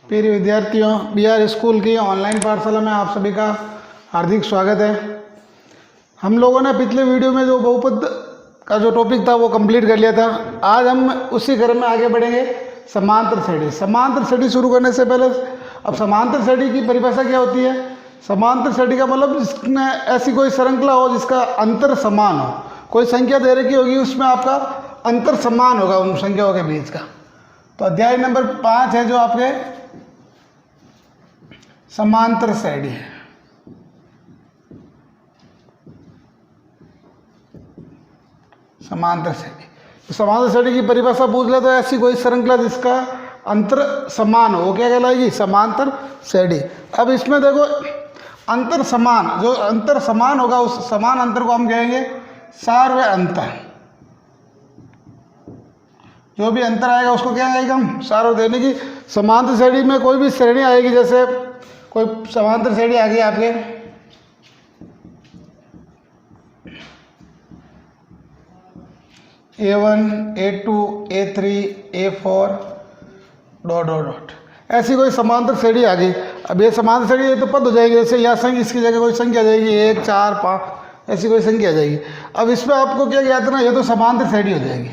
प्रिय विद्यार्थियों, BR school की ऑनलाइन पाठशाला में आप सभी का हार्दिक स्वागत है। हम लोगों ने पिछले वीडियो में जो बहुपद का जो टॉपिक था वो कंप्लीट कर लिया था। आज हम उसी क्रम में आगे बढ़ेंगे। समांतर श्रेणी। समांतर श्रेणी शुरू करने से पहले अब समांतर श्रेणी की परिभाषा क्या होती है? समांतर श्रेणी का मतलब जिसमें ऐसी कोई श्रृंखला हो जिसका अंतर समान हो। कोई संख्या दे रखी होगी, उसमें आपका अंतर समान होगा उन संख्याओं के बीच का। तो अध्याय नंबर 5 है जो आपके समांतर श्रेणी है। समांतर श्रेणी। तो समांतर श्रेणी की परिभाषा पूछ ले तो ऐसी कोई श्रृंखला जिसका अंतर समान हो, वो क्या कहलाएगी? समांतर श्रेणी। अब इसमें देखो, अंतर समान, जो अंतर समान होगा उस समान अंतर को हम कहेंगे सार्वय अंतर। जो भी अंतर आएगा उसको क्या कहेंगे हम? सार्वय। देने की समांतर श्रेणी में कोई भी श्रेणी आएगी, जैसे कोई समांतर श्रेणी आ गई आपके A1, A2, A3, A4 dot dot dot, ऐसी कोई समांतर श्रेणी आ गई। अब ये समांतर श्रेणी ये तो पद हो जाएगी, जैसे यहाँ संख्या, इसकी जगह कोई संख्या आ जाएगी 1, 4, 5, ऐसी कोई संख्या आ जाएगी। अब इसमें आपको क्या ज्ञात करना? ये तो समांतर श्रेणी हो जाएगी,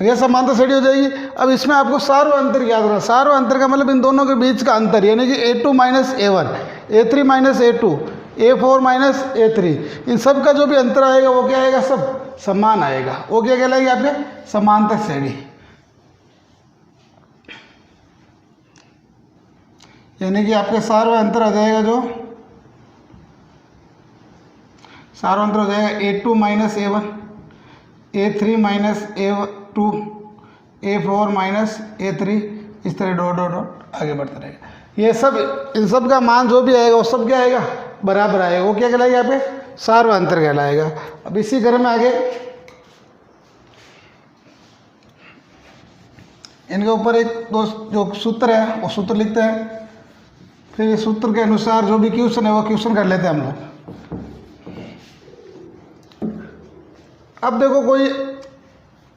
ये समांतर श्रेणी हो जाएगी। अब इसमें आपको सार्वय अंतर ज्ञात करना। सार्वय अंतर का मतलब इन दोनों के बीच का अंतर, यानी कि A2 minus A1, A3 minus A2, A4 minus A3, इन सब का जो भी अंतर आएगा वो क्या आएगा? सब समान आएगा। वो क्या कहलाएगी? आपके समांतर श्रेणी। यानी कि आपके सार्वय अंतर आ जाएगा, जो सार्वय अंतर हो जाएगा A2 minus A1, A3 minus A2, A4 minus A3, इस तरह डॉट डॉट डॉट आगे बढ़ता रहेगा। ये सब, इन सब का मान जो भी आएगा वो सब क्या आएगा? बराबर आएगा। वो क्या कहलाएगा? यहाँ पे सार्वय अंतर कहलाएगा। अब इसी क्रम में आगे इनके ऊपर एक दो जो सूत्र है वो सूत्र लिखते हैं, फिर इस सूत्र के अनुसार जो भी क्वेश्चन है वो क्वेश्चन कर लेते हैं हम लोग। अब देखो, कोई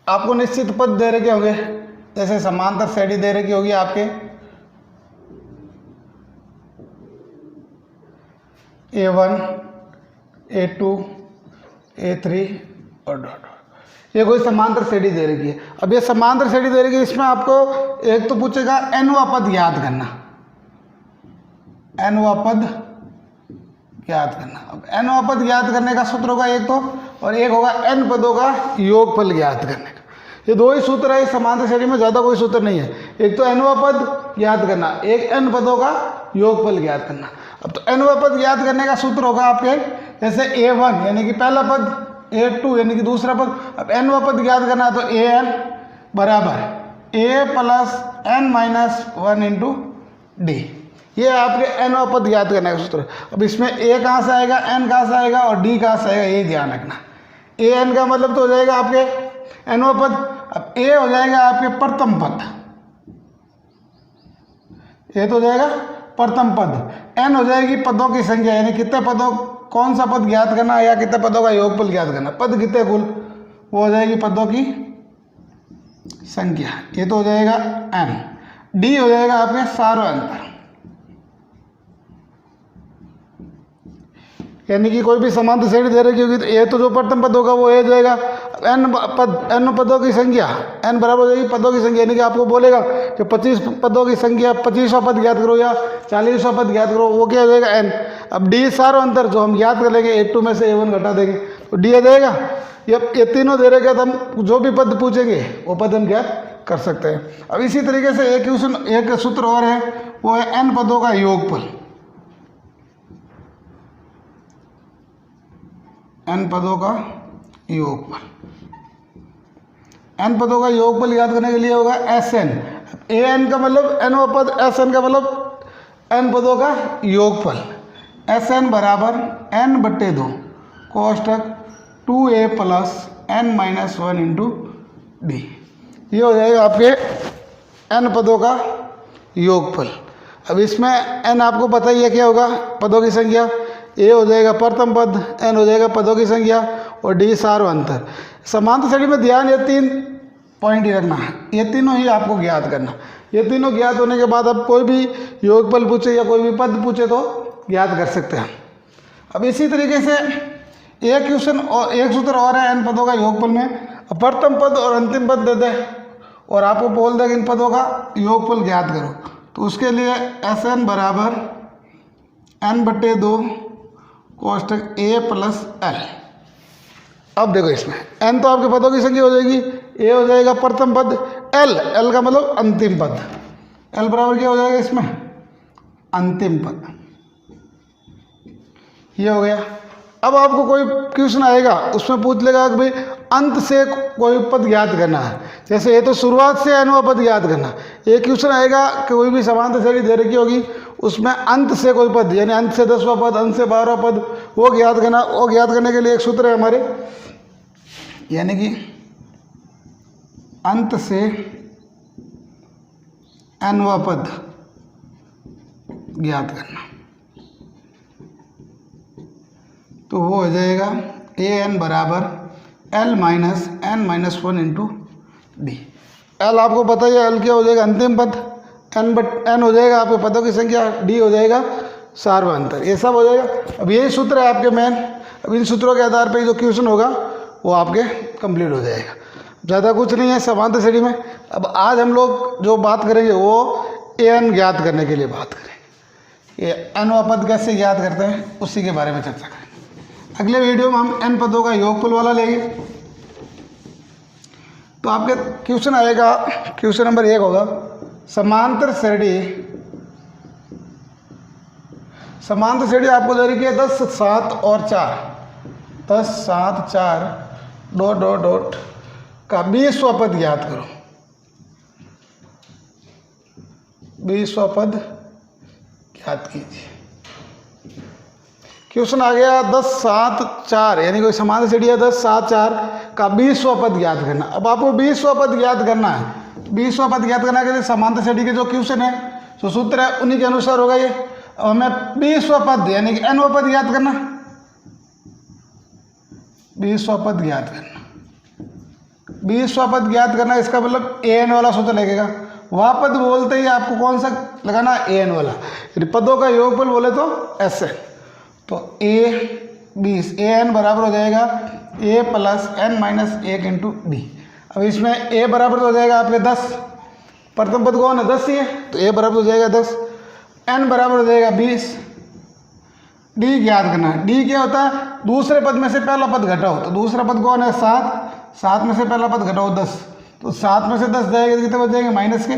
आपको निश्चित पद दे रखे होंगे, जैसे समांतर श्रेणी दे रखी होगी आपके A1, A2, A3 और डॉट। ये कोई समांतर श्रेणी दे रखी है। अब ये समांतर श्रेणी दे रखी है, इसमें आपको एक तो पूछेगा nवां पद याद करना, nवां पद याद करना। अब nवां पद याद करने का सूत्र होगा एक तो, और एक होगा n पदों का योगफल याद करने का। ये दो ही सूत्र है इस समांतर श्रेणी में, ज़्यादा कोई सूत्र नहीं है। एक तो nवां पद याद करना, एक n पदों का योगफल याद करना। अब तो nवां पद याद करने का सूत्र होगा आपके, जैसे A1 यानी कि पहला पद, A2 यानी कि दूसरा पद। अब nवां पद याद करना है तो AN बराबर A plus n minus 1 into D। ये आपके nवां पद याद करने का सूत्र। अब इसमें A कहाँ से आएगा, n कहाँ से आएगा और D कहाँ से आएगा, ये ध्यान रखना। AN का मतलब तो हो जाएगा आपके nवां पद। अब A हो जाएगा आपके प्रथम पद, ये तो हो जाएगा प्रथम पद। n हो जाएगी पदों की संख्या, यानी कितने पदों, कौन सा पद ज्ञात करना या कितने पदों का योगफल ज्ञात करना, पद कितने कुल, वो हो जाएगी पदों की संख्या, ये तो हो जाएगा n। D हो जाएगा आपके सार्वय अंतर, यानी कि कोई भी समांतर श्रेणी दे रखी होगी तो A तो जो प्रथम पद होगा वो A हो जाएगा। n पदों की संख्या, n बराबर हो जाएगी पदों की संख्या, यानी कि आपको बोलेगा कि 25 पदों की संख्या, 25वां पद ज्ञात करो या 40वां पद ज्ञात करो, वो क्या हो जाएगा? n। अब D सार्वय अंतर जो हम याद कर लेंगे, A2 में से A1 घटा देंगे तो D आ जाएगा। ये तीनों दे रखे तो हम जो भी पद पूछेंगे वो पद हम ज्ञात कर सकते हैं। अब इसी तरीके से एक सूत्र और है, वो है n पदों का योगफल। n पदों का योगफल, n पदों का योगफल याद करने के लिए होगा Sn। An का मतलब nवां पद, Sn का मतलब n पदों का योगफल। Sn बराबर n/2 कोष्टक 2a plus n minus 1 into D। ये हो जाएगा आपके n पदों का योगफल। अब इसमें n आपको पता ही है क्या होगा, पदों की संख्या। A हो जाएगा प्रथम पद, n हो जाएगा पदों की संख्या, और D सार्वय अंतर। समांतर श्रेणी में ध्यान ये 3 पॉइंट ही रखना है, ये तीनों ही आपको ज्ञात करना। ये तीनों ज्ञात होने के बाद अब कोई भी योगफल पूछे या कोई भी पद पूछे तो ज्ञात कर सकते हैं। अब इसी तरीके से एक क्वेश्चन और एक सूत्र और है n पदों का योगफल में। प्रथम पद और अंतिम पद दे दे और आपको बोल देगा इन पदों का योगफल ज्ञात करो, तो उसके लिए Sn बराबर n/2 कोष्टक a प्लस l। अब देखो इसमें n तो आपके पदों की संख्या हो जाएगी, a हो जाएगा प्रथम पद, l का मतलब अंतिम पद, l बराबर क्या हो जाएगा इसमें अंतिम पद, ये हो गया। अब आपको कोई क्वेश्चन आएगा उसमें पूछ लेगा कि भाई अंत से कोई पद ज्ञात करना है, जैसे ये तो शुरुआत से nवां पद ज्ञात करना। एक क्वेश्चन आएगा कि कोई भी समांतर श्रेणी दे रखी होगी उसमें अंत से कोई पद यानी अंत से 10वां पद, अंत से 12वां पद वो ज्ञात करना। वो ज्ञात करने के लिए एक सूत्र है हमारे, यानी कि अंत से nवां पद ज्ञात करना, तो वो हो जाएगा an बराबर l minus n minus 1 into D. l आपको पता है l क्या हो जाएगा अंतिम पद, n हो जाएगा आपके पदों की संख्या, d हो जाएगा सार्वभौमांतर, ये सब हो जाएगा। अब यही सूत्र है आपके मेन। अब इन सूत्रों के आधार पर जो क्वेश्चन होगा वो आपके कंप्लीट हो जाएगा। ज़्यादा कुछ नहीं है समांतर श्रेणी में। अब आज हम लोग जो बात करेंगे वो an ज्ञात करने के लिए बात करेंगे। ये nवां पद कैसे ज्ञात करते हैं उसी के बारे में चर्चा करेंगे। अगले वीडियो में हम n पदों का योगफल वाला लेंगे। तो आपके क्वेश्चन आएगा, क्वेश्चन नंबर 1 होगा समांतर श्रेणी आपको दे रखी है 10, 7 और 4, 10, 7, 4 ... का 20वां पद ज्ञात करो। 20वां पद ज्ञात कीजिए। क्वेश्चन आ गया 10, 7, 4 यानी कोई समांतर श्रेणी है 10, 7, 4 का 20वां पद ज्ञात करना। अब आपको 20वां पद ज्ञात करना है। 20वां पद ज्ञात करने के लिए समांतर श्रेणी के जो क्वेश्चन है जो सूत्र है उन्हीं के अनुसार होगा ये। अब हमें 20वां पद यानी कि nवां पद ज्ञात करना, 20वां पद ज्ञात करना। 20वां पद ज्ञात करना इसका मतलब an वाला सूत्र लगेगा। वह पद बोलते ही आपको कौन सा लगाना है an वाला, यदि पदों का योगफल बोले तो Sn, तो a20 an बराबर हो जाएगा a plus n minus 1 into D. अब इसमें a बराबर हो जाएगा आपके 10, प्रथम पद कौन है 10 ही है, तो a बराबर हो जाएगा 10, n बराबर हो जाएगा 20, d ज्ञात करना है। d क्या होता है दूसरे पद में से पहला पद घटाओ, तो दूसरा पद कौन है 7, 7 में से पहला पद घटाओ 10, तो 7 में से 10 जाएगा कितने बच जाएंगे माइनस के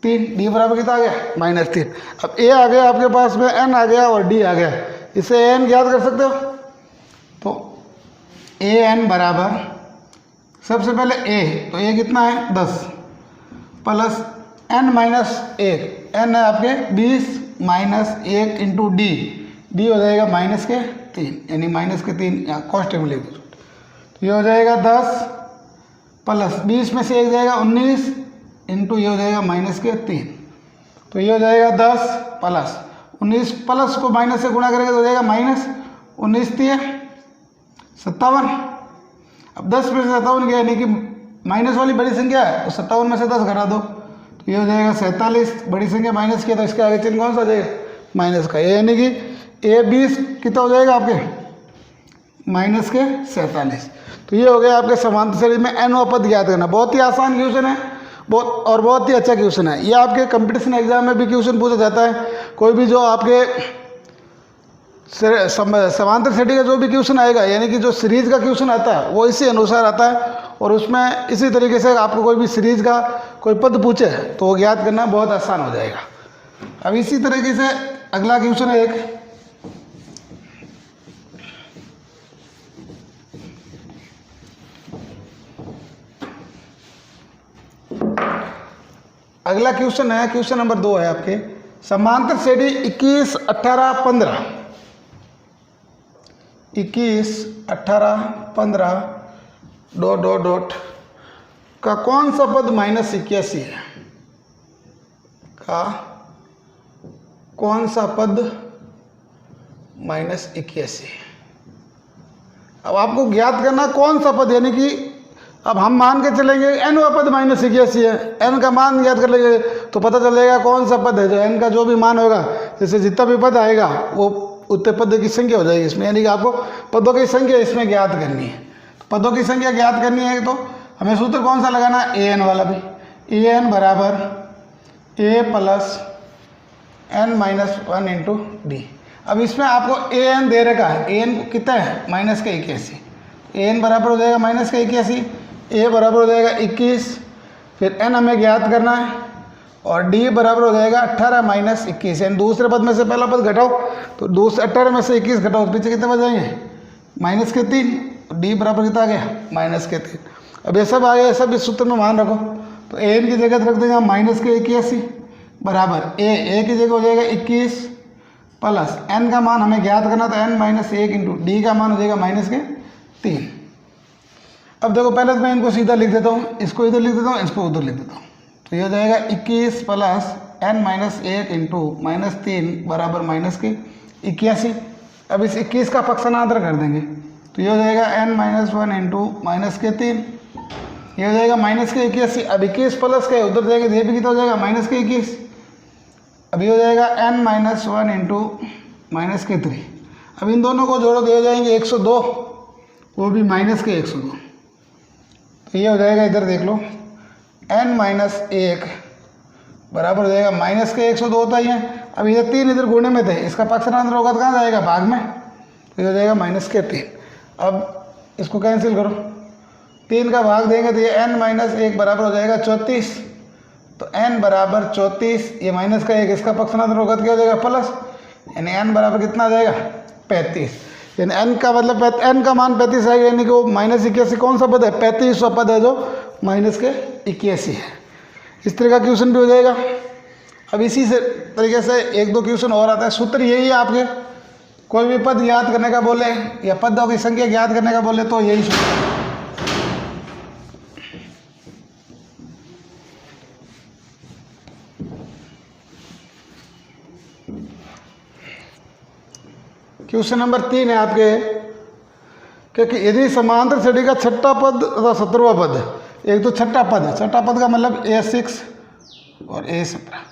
3, d बराबर कितना आ गया -3। अब a आ गया आपके पास में, n आ गया और d आ गया, इसे an ज्ञात कर सकते हो। तो an बराबर सबसे पहले a, तो a कितना है 10 प्लस n माइनस 1, n है आपके 20 माइनस 1 इंटू डी, डी हो जाएगा माइनस के 3 यानी माइनस के 3 यहाँ कॉन्स्टेंट में लिख दो। तो ये हो जाएगा 10 प्लस 20 में से 1 जाएगा 19 इंटू ये हो जाएगा माइनस के 3, तो ये हो जाएगा 10 प्लस 19 प्लस को माइनस से गुणा करेंगे तो हो जाएगा माइनस 19 57। अब 10 में से 57 गया यानी कि माइनस वाली बड़ी संख्या है, तो 57 में से 10 घटा दो, तो ये हो जाएगा 47। बड़ी संख्या माइनस की है तो इसके आगे चिन्ह कौन सा आ जाएगा माइनस का, यानी कि a20 कितना हो जाएगा आपके माइनस के 47। तो ये हो गया आपके समांतर श्रेणी में nवां पद ज्ञात करना। बहुत ही आसान क्वेश्चन है, बहुत ही अच्छा क्वेश्चन है। ये आपके कंपटीशन एग्जाम में भी क्वेश्चन पूछा जाता है। कोई भी जो आपके समांतर श्रेणी का जो भी क्वेश्चन आएगा यानी कि जो सीरीज का क्वेश्चन आता है वो इसी अनुसार आता है, और उसमें इसी तरीके से आपको कोई भी सीरीज का कोई पद पूछे तो वो ज्ञात करना बहुत आसान हो जाएगा। अब इसी तरीके से अगला क्वेश्चन है एक, अगला क्वेश्चन है क्वेश्चन नंबर 2 है आपके समांतर श्रेणी 21, 18, 15, 21, 18, 15 ... का कौन सा पद -81 है, का कौन सा पद -81 है। अब आपको ज्ञात करना कौन सा पद, यानी कि अब हम मान के चलेंगे n वा पद -81 है, n का मान याद कर लेंगे तो पता चलेगा कौन सा पद है जो n का जो भी मान होगा, जैसे जितना भी पद आएगा वो उतने पद की संख्या हो जाएगी इसमें, यानी कि आपको पदों की संख्या इसमें ज्ञात करनी है। तो पदों की संख्या ज्ञात करनी है तो हमें सूत्र कौन सा लगाना है, an वाला भी, an बराबर a plus n-1 into D. अब इसमें आपको an दे रखा है, an कितना है -81, an बराबर हो जाएगा -81, a बराबर हो जाएगा 21, फिर n हमें ज्ञात करना है और d बराबर हो जाएगा 18 - 21, यानी दूसरे पद में से पहला पद घटाओ तो दूसरे 18 में से 21 घटाओ तो पीछे कितने बच जाएंगे -3, d बराबर कितना आ गया -3। अब ये सब आ गया, सब इस सूत्र में मान रखो तो an की जगह रख देंगे -81 बराबर a की जगह हो जाएगा 21 प्लस n का मान हमें ज्ञात करना तो n-1 इंटू डी का मान हो जाएगा -3। अब देखो पहले तो मैं इनको सीधा लिख देता हूँ, इसको इधर लिख देता हूँ, इसको उधर लिख देता हूँ, तो ये हो जाएगा 21 प्लस n-1 इंटू -3 बराबर -81। अब इस 21 का पक्षांतर कर देंगे तो ये हो जाएगा n-1 इंटू -3, ये हो जाएगा -81। अब 21 प्लस के उधर जाएगा ये भी कितना हो जाएगा -21। अब ये हो जाएगा n-1 इंटू -3। अब इन दोनों को जोड़ो तो हो जाएंगे 102, वो भी -102। तो ये हो जाएगा, इधर देख लो n-1 बराबर हो जाएगा -102 होता ही है। अब ये 3 इधर गुणे में थे, इसका पक्षांतर होगा तो कहाँ जाएगा भाग में, तो ये हो जाएगा -3। अब इसको कैंसिल करो, 3 का भाग देंगे तो ये n-1 बराबर हो जाएगा 34, तो n बराबर 34, ये माइनस का 1 इसका पक्षांतर होगा तो क्या हो जाएगा प्लस, यानी n बराबर कितना आ जाएगा 35, यानी n का मतलब n का मान 35 आएगा, यानी कि वो -81 कौन सा पद है 35वां पद है जो -81 है। इस तरह का क्वेश्चन भी हो जाएगा। अब इसी से तरीके से 1-2 क्वेश्चन और आता है। सूत्र यही है आपके, कोई भी पद याद करने का बोले या पदों की संख्या ज्ञात करने का बोले तो यही सूत्र है। क्वेश्चन नंबर 3 है आपके, क्योंकि यदि समांतर श्रेणी का छठा पद तथा 17वां पद, एक तो छठा पद है, छठा पद का मतलब a6 और a17,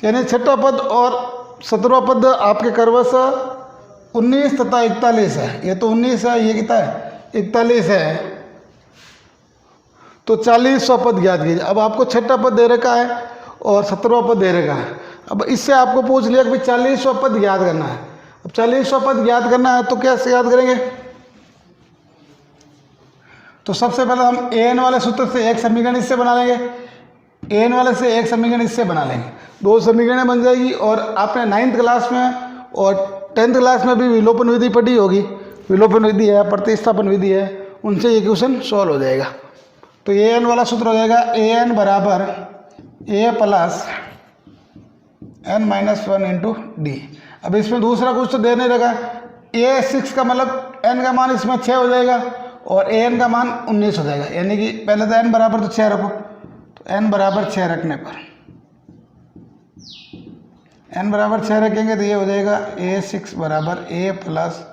यानी छठा पद और 17वां पद आपके क्रमशः 19 तथा 41 है। ये तो 19 है, ये कितना है 41 है, तो 40वां पद ज्ञात कीजिए। अब आपको छठा पद दे रखा है और 17वां पद दे रखा है। अब इससे आपको पूछ लिया कि 40वां पद ज्ञात करना है। अब 40वां पद ज्ञात करना है तो कैसे याद करेंगे, तो सबसे पहले हम an वाले सूत्र से एक समीकरण इससे बना लेंगे, an वाले से एक समीकरण इससे बना लेंगे, 2 समीकरणें बन जाएगी। और आपने 9th क्लास में और 10th क्लास में भी विलोपन विधि पढ़ी होगी, विलोपन विधि है, प्रतिस्थापन विधि है, उनसे ये क्वेश्चन सॉल्व हो जाएगा। तो an वाला सूत्र हो जाएगा an बराबर a plus n-1 into D. अब इसमें दूसरा कुछ तो दे नहीं रखा, a6 का मतलब n का मान इसमें 6 हो जाएगा और an का मान 19 हो जाएगा, यानी कि पहले तो n बराबर तो 6 रखो, तो n बराबर 6 रखने पर n बराबर 6 रखेंगे तो ये हो जाएगा a6 बराबर a प्लस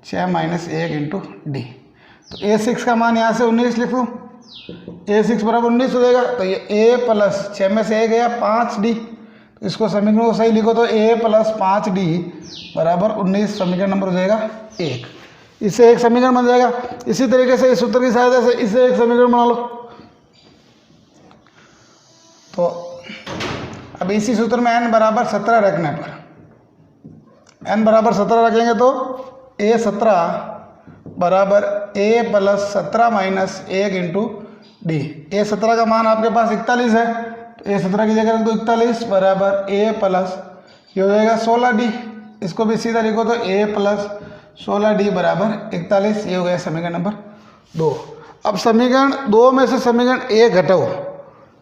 6-1 इंटू डी। तो a6 का मान यहाँ से 19 लिख दूँ, a6 बराबर 19 हो जाएगा, तो ये a प्लस 6 में से a गया 5d, तो इसको समीकरण को सही लिखो तो a प्लस 5d बराबर 19, समीकरण नंबर हो जाएगा 1। इससे एक समीकरण बन जाएगा। इसी तरीके से इस सूत्र की सहायता से इससे एक समीकरण बना लो। तो अब इसी सूत्र में n बराबर 17 रखने पर, n बराबर 17 रखेंगे तो a17 बराबर a plus 17-1 into D. a17 का मान आपके पास 41 है, तो a17 की जगह रख दो 41 बराबर a प्लस ये हो जाएगा 16d। इसको भी सीधा लिखो तो a प्लस 16d बराबर 41, ये हो गया समीकरण नंबर 2। अब समीकरण 2 में से समीकरण 1 घटाओ,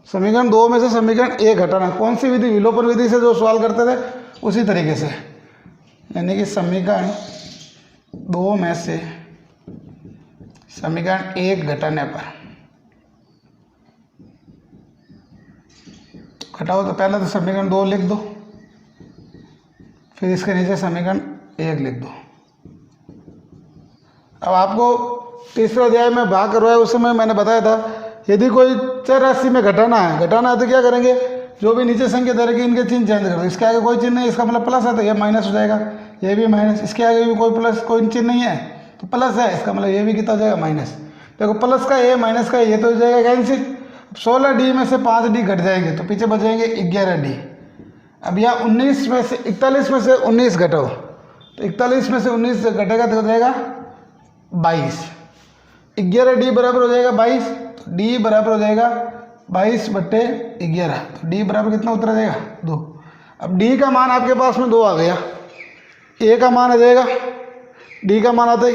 समीकरण 2 में से समीकरण 1 घटाना, कौन सी विधि, विलोपन विधि से जो सवाल करते थे उसी तरीके से, यानी कि समीकरण 2 में से समीकरण 1 घटाने पर, घटाओ तो पहले तो समीकरण 2 लिख दो, फिर इसके नीचे समीकरण 1 लिख दो। अब आपको तीसरे अध्याय में भाग करवाया उस समय मैंने बताया था, यदि कोई चर राशि में घटाना है तो क्या करेंगे, जो भी नीचे संख्या दे रखी इनके चिन्ह चेंज कर दो। इसके आगे कोई चिन्ह नहीं, इसका मतलब प्लस है तो ये माइनस हो जाएगा, ये भी माइनस। इसके आगे भी कोई चिन्ह नहीं है तो प्लस है, इसका मतलब ये भी कितना हो जाएगा, माइनस। देखो प्लस का ये माइनस का ये तो हो जाएगा कैंसिल। 16D में से 5D घट जाएंगे तो पीछे बचेंगे 11D। अब यहाँ 19 में से 41 में से 19 घटाओ तो 41 में से 19 घटेगा तो हो जाएगा 22। 11D बराबर हो जाएगा 22, तो D बराबर हो जाएगा 22/11, तो D बराबर कितना उत्तर आ जाएगा, 2। अब D का मान आपके पास में 2 आ गया, A का मान आ जाएगा, D का मान आता है,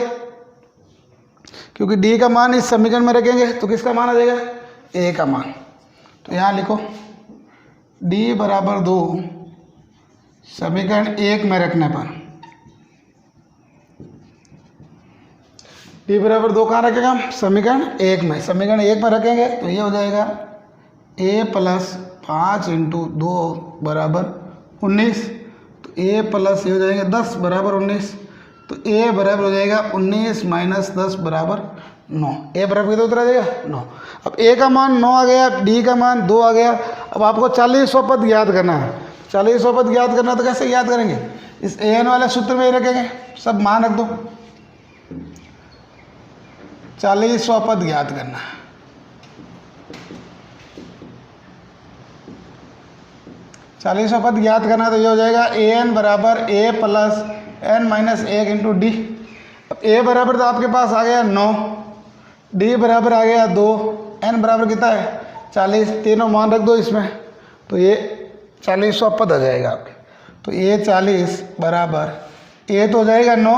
क्योंकि D का मान इस समीकरण में रखेंगे तो किसका मान आ जाएगा, A का मान। तो यहाँ लिखो D बराबर 2 समीकरण 1 में रखने पर, D बराबर 2 कहाँ रखेगा हम, समीकरण 1 में। समीकरण 1 में रखेंगे तो ये हो जाएगा A प्लस 5 × 2 बराबर 19, तो A प्लस ये हो जाएगा 10 बराबर 19, तो A बराबर हो जाएगा 19 माइनस 10 बराबर 9। A बराबर कितना उत्तर आ जाएगा, 9। अब A का मान 9 आ गया, D का मान 2 आ गया। अब आपको 40वां पद याद करना है। 40वां पद याद करना है तो कैसे याद करेंगे, इस an वाले सूत्र में ही रखेंगे, सब मान रख दो। 40वां पद याद करना है। 40वां पद याद करना तो ये हो जाएगा an बराबर a plus n minus 1 × d। अब a बराबर तो आपके पास आ गया 9, d बराबर आ गया 2, n बराबर कितना है 40, तीनों मान रख दो इसमें, तो ये 40वां पद आ जाएगा आपके। तो ये 40 बराबर a तो हो जाएगा 9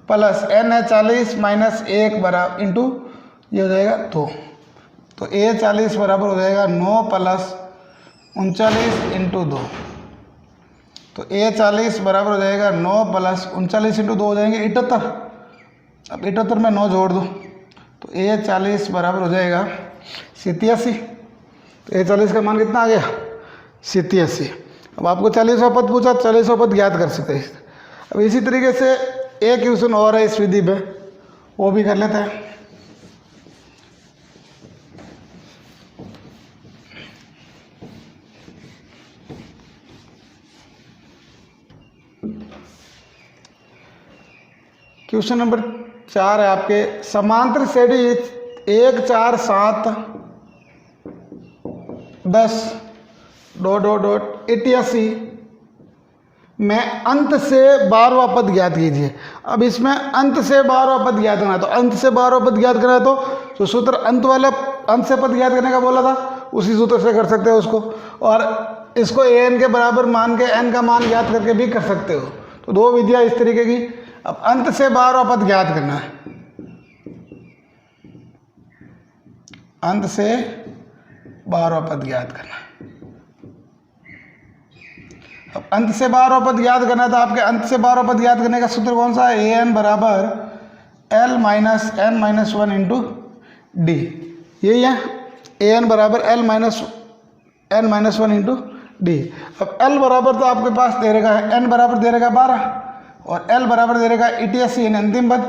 प्लस n है 40 माइनस 1 बराबर इंटू ये हो जाएगा 2, तो a 40 बराबर हो जाएगा 9 प्लस 39 × 2, तो a 40 बराबर हो जाएगा 9 प्लस 39 × 2 हो जाएंगे 78। अब 78 में 9 जोड़ दो तो a 40 बराबर हो जाएगा 87। तो a 40 का मान कितना आ गया, 87। अब आपको 40वां पद पूछा, 40वां पद ज्ञात कर सकते हैं। अब इसी तरीके से एक क्वेश्चन और है इस विधि पे, वो भी कर लेते हैं। क्वेश्चन नंबर 4 है आपके, समांतर श्रेणी 1 4 7 10 88 में अंत से 12वां पद ज्ञात कीजिए। अब इसमें अंत से 12वां पद ज्ञात करना है, तो अंत से 12वां पद ज्ञात करना है तो जो सूत्र अंत से पद ज्ञात करने का बोला था उसी सूत्र से कर सकते हो उसको, और इसको an के बराबर मान के n का मान ज्ञात करके भी कर सकते हो। तो 2 विधियां इस तरीके की। अब अंत से 12वां पद ज्ञात करना है, अंत से 12वां पद ज्ञात करना है। अब अंत से 12वां पद याद करना है तो आपके अंत से 12वां पद याद करने का सूत्र कौन सा है, an बराबर l minus n minus 1 × d। यही है, an बराबर l minus n minus 1 × d। अब l बराबर तो आपके पास दे रखा है, n बराबर दे रखा 12 और l बराबर दे रखा 88 यानी अंतिम पद।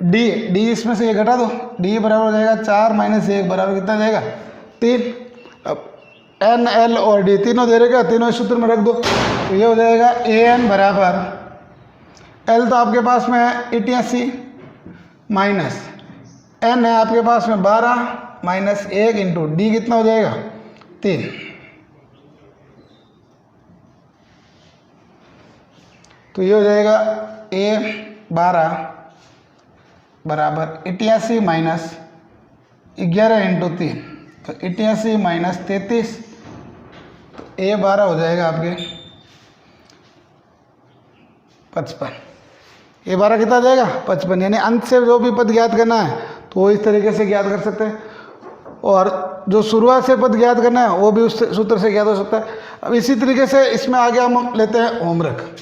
d इसमें से ये घटा दो, d बराबर हो जाएगा 4 माइनस 1 बराबर कितना जाएगा 3। अब n l और d तीनों दे रखा, तीनों इस सूत्र में रख दो, तो ये हो जाएगा an बराबर l तो आपके पास में है 88 माइनस n है आपके पास में 12 माइनस 1 × d कितना हो जाएगा 3। तो ये हो जाएगा a12 बराबर 88 माइनस 11 × 3, तो 88 माइनस 33, तो a12 हो जाएगा आपके 55। a12 कितना जाएगा 55, यानी अंत से जो भी पद ज्ञात करना है तो वो इस तरीके से ज्ञात कर सकते हैं, और जो शुरुआत से पद ज्ञात करना है वो भी उस सूत्र से ज्ञात हो सकता है। अब इसी तरीके से इसमें आगे हम लेते हैं होमवर्क।